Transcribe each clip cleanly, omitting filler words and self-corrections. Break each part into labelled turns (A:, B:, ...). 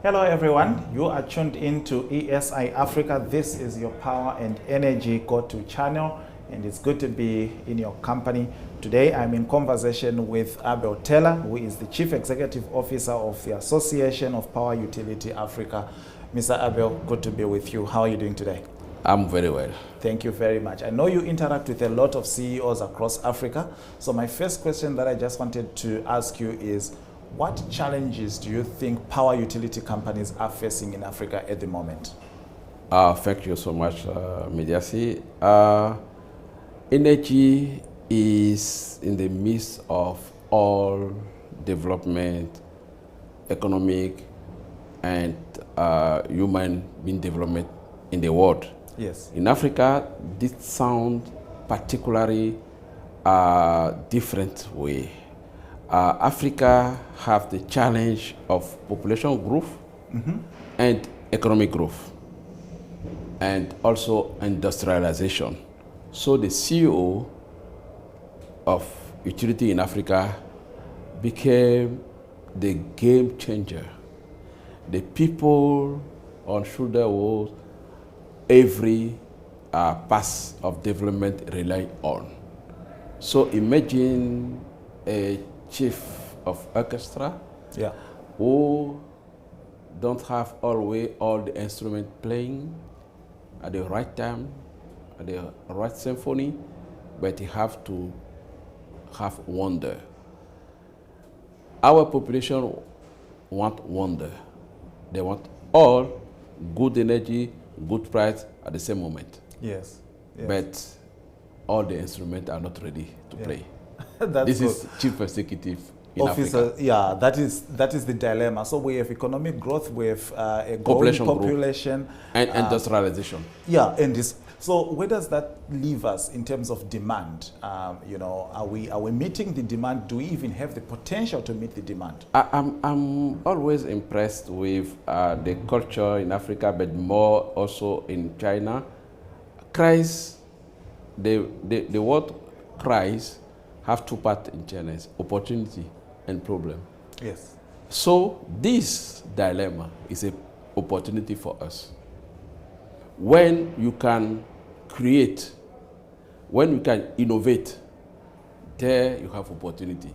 A: Hello everyone, you are tuned in to ESI Africa. This is your power and energy go-to channel, and it's good to be in your company. Today I'm in conversation with Abel Tella, who is the Chief Executive Officer of the Association of Power Utility Africa. Mr. Abel, good to be with you. How are you doing today?
B: I'm very well.
A: Thank you very much. I know you interact with a lot of CEOs across Africa. So my first question that I just wanted to ask you is, what challenges do you think power utility companies are facing in Africa at the moment?
B: Thank you so much, Mediasi. Energy is in the midst of all development, economic and human being development in the world.
A: Yes.
B: In Africa, this sounds particularly different way. Africa have the challenge of population growth and economic growth, and also industrialization. So the CEO of utility in Africa became the game changer. The people on shoulder was every path of development rely on. So imagine a chief of orchestra who don't have always all the instruments playing at the right time, at the right symphony, but he have to have wonder. Our population want wonder. They want all good energy, good price at the same moment.
A: Yes.
B: But all the instruments are not ready to play.
A: This
B: is Chief Executive in
A: Officer,
B: Africa.
A: yeah, that is the dilemma. So we have economic growth, we have a growing population.
B: And industrialization.
A: Yeah, and this. So where does that leave us in terms of demand? You know, are we meeting the demand? Do we even have the potential to meet the demand?
B: I'm always impressed with the culture in Africa, but more also in China. The word crisis have two parts in China: opportunity and problem.
A: Yes.
B: So this dilemma is an opportunity for us. When you can create, when you can innovate, there you have opportunity.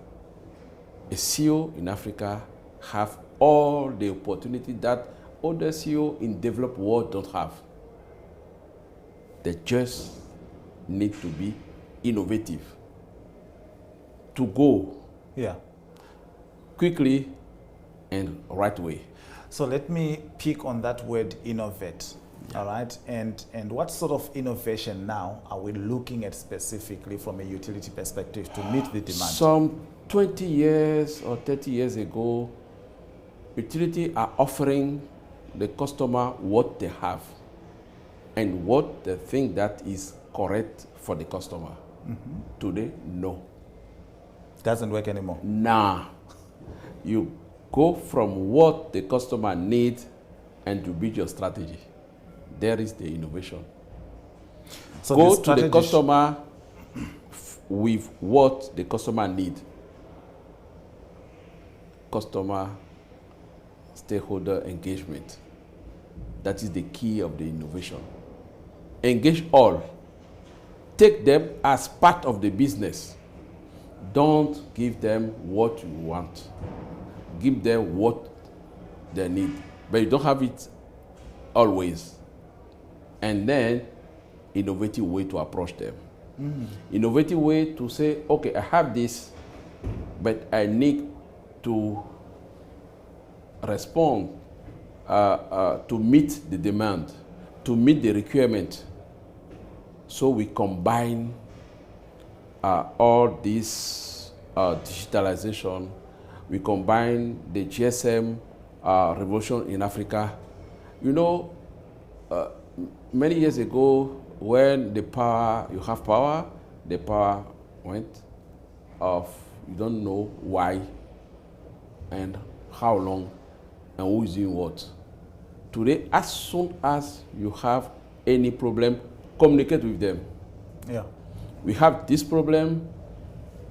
B: A CEO in Africa have all the opportunity that other CEO in developed world don't have. They just need to be innovative, to go quickly and right way.
A: So let me pick on that word, innovate. All right, and what sort of innovation now are we looking at specifically from a utility perspective to meet the demand?
B: Some 20 years or 30 years ago, utility are offering the customer what they have and what they think that is correct for the customer. Today, no.
A: Doesn't work anymore.
B: Nah. You go from what the customer needs and to build your strategy. There is the innovation. So go to the customer with what the customer needs. Customer stakeholder engagement. That is the key of the innovation. Engage all. Take them as part of the business. Don't give them what you want. Give them what they need. But you don't have it always. And then, innovative way to approach them. Innovative way to say, okay, I have this, but I need to respond to meet the demand, to meet the requirement. So we combine all this digitalization. We combine the GSM revolution in Africa. You know, many years ago, when the power, you have power, the power went off. You don't know why and how long and who is doing what. Today, as soon as you have any problem, communicate with them.
A: Yeah.
B: We have this problem,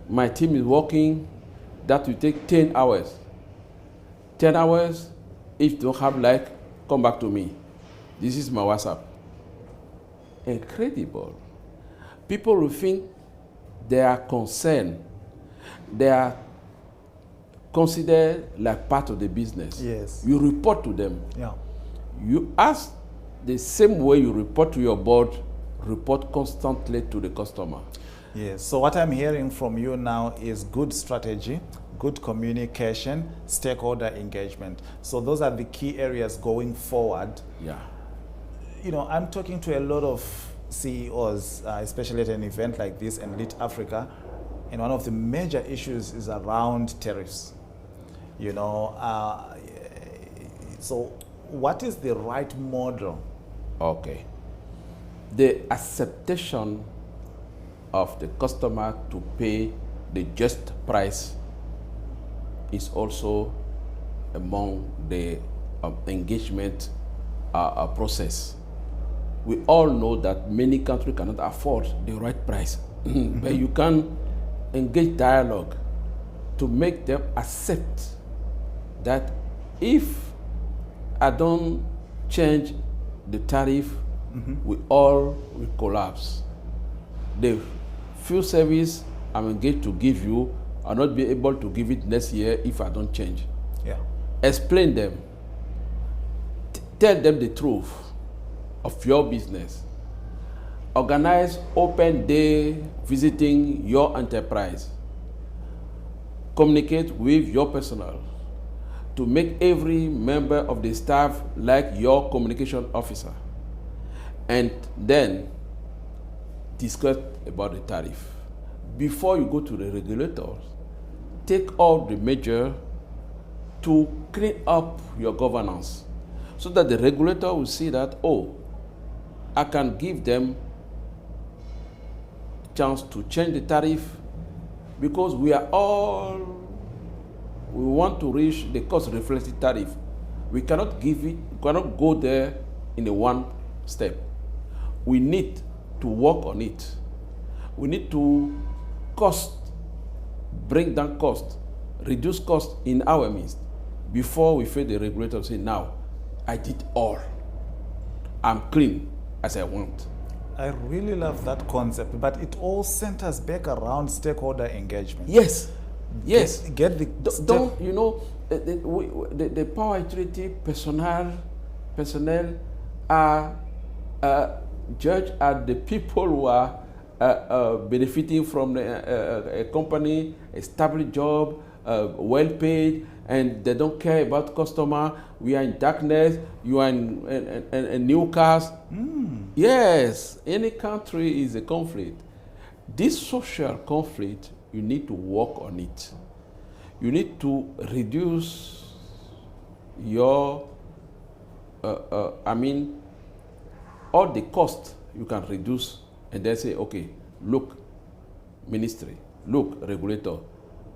B: my team is working, that will take 10 hours. 10 hours, If you don't have like, come back to me. This is my WhatsApp. Incredible. People will think they are concerned. They are considered like part of the business.
A: Yes.
B: You report to them.
A: Yeah.
B: You ask the same way you report to your board, report constantly to the customer.
A: Yes. So what I'm hearing from you now is good strategy, good communication, stakeholder engagement. So those are the key areas going forward.
B: Yeah.
A: You know, I'm talking to a lot of CEOs, especially at an event like this and Lit Africa, and one of the major issues is around tariffs. You know, so what is the right model?
B: Okay. The acceptation of the customer to pay the just price is also among the engagement process. We all know that many countries cannot afford the right price, but you can engage dialogue to make them accept that if I don't change the tariff, we all will collapse. The few service I'm engaged to give you, I'll not be able to give it next year if I don't change.
A: Yeah.
B: Explain them. Tell them the truth of your business. Organize open day visiting your enterprise. Communicate with your personnel to make every member of the staff like your communication officer. And then discuss about the tariff. Before you go to the regulators, take all the measures to clean up your governance so that the regulator will see that, oh, I can give them chance to change the tariff because we want to reach the cost reflected tariff. We cannot go there in a one step. We need to work on it. We need to bring down cost, reduce cost in our midst before we face the regulator and say, now, I did all. I'm clean as I want.
A: I really love that concept, but it all centers back around stakeholder engagement.
B: Yes, yes.
A: Get the
B: don't you know the power utility personnel are judged as the people who are benefiting from a company, a stable job, well paid, and they don't care about customer. We are in darkness. You are in new cars. Yes, any country is a conflict. This social conflict, you need to work on it. You need to reduce your, all the cost you can reduce, and then say, okay, look, ministry, look, regulator,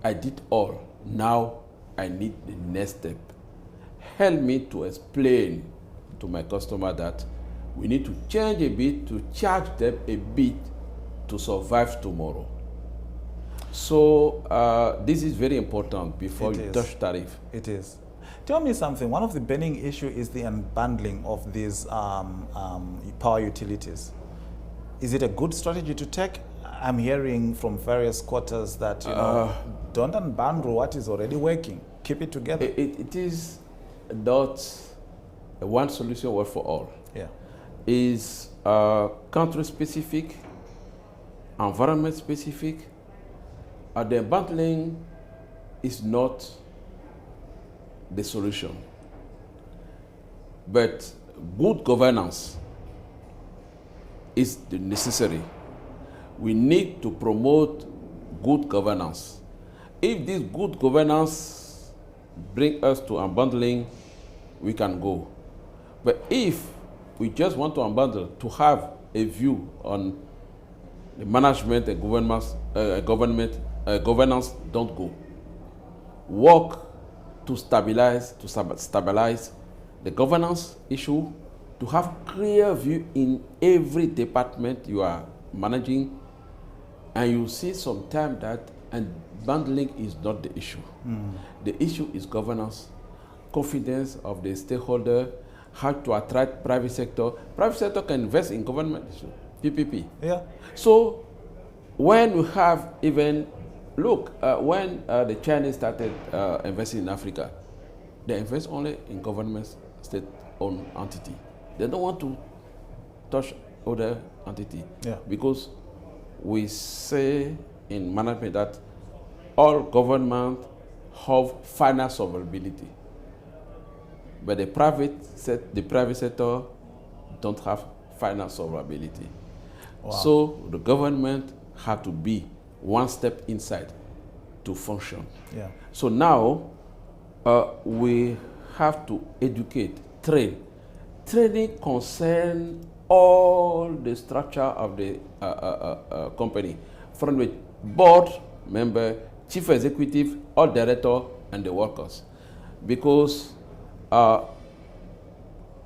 B: I did all. Now I need the next step. Help me to explain to my customer that we need to change a bit, to charge them a bit to survive tomorrow. So this is very important before you touch tariff.
A: It is. Tell me something. One of the burning issues is the unbundling of these power utilities. Is it a good strategy to take? I'm hearing from various quarters that don't unbundle what is already working. Keep it together.
B: It is not a one solution word for all.
A: Yeah.
B: Is country specific, environment specific. The unbundling is not the solution, but good governance is the necessary. We need to promote good governance. If this good governance brings us to unbundling, we can go. But if we just want to unbundle to have a view on the management and governance, don't go. Work to stabilize the governance issue, to have clear view in every department you are managing, and you see sometime that unbundling is not the issue. The issue is governance confidence of the stakeholder, how to attract private sector. Private sector can invest in government, PPP.
A: Yeah.
B: So when we have even, look, when the Chinese started investing in Africa, they invest only in government state-owned entity. They don't want to touch other entity.
A: Yeah.
B: Because we say in management that all government have final sovereignty, but the private sector don't have final sovereignty.
A: Wow.
B: So the government had to be one step inside to function.
A: Yeah.
B: So now we have to educate, train. Training concerns all the structure of the company, from the board member, chief executive, all director, and the workers. Because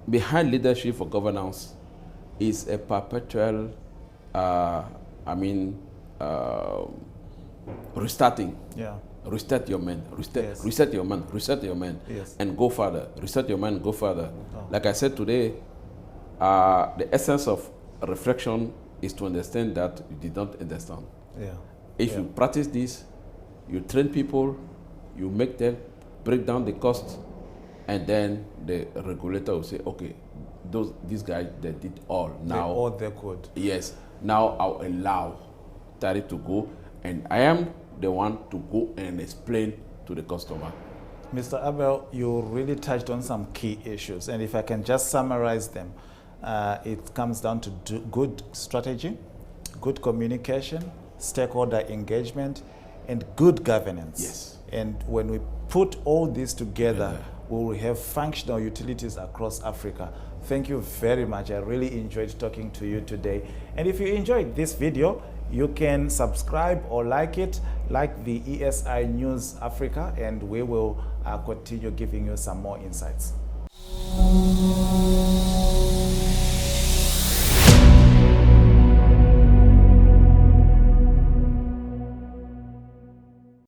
B: behind leadership for governance is a perpetual, restarting.
A: Yeah.
B: Reset your mind,
A: Yes.
B: reset your mind, reset your mind,
A: Yes.
B: and go further. Reset your mind, go further.
A: Oh.
B: Like I said today, the essence of reflection is to understand that you did not understand.
A: Yeah.
B: If you practice this, you train people, you make them break down the cost, and then the regulator will say, okay, these guys, they did all. Now,
A: all they could.
B: yes, now I'll allow tariff to go, and I am the one to go and explain to the customer.
A: Mr. Abel, you really touched on some key issues, and if I can just summarize them, it comes down to good strategy, good communication, stakeholder engagement, and good governance.
B: Yes.
A: And when we put all this together, we will have functional utilities across Africa. Thank you very much. I really enjoyed talking to you today. And if you enjoyed this video, you can subscribe or like it, like the ESI News Africa, and we will continue giving you some more insights.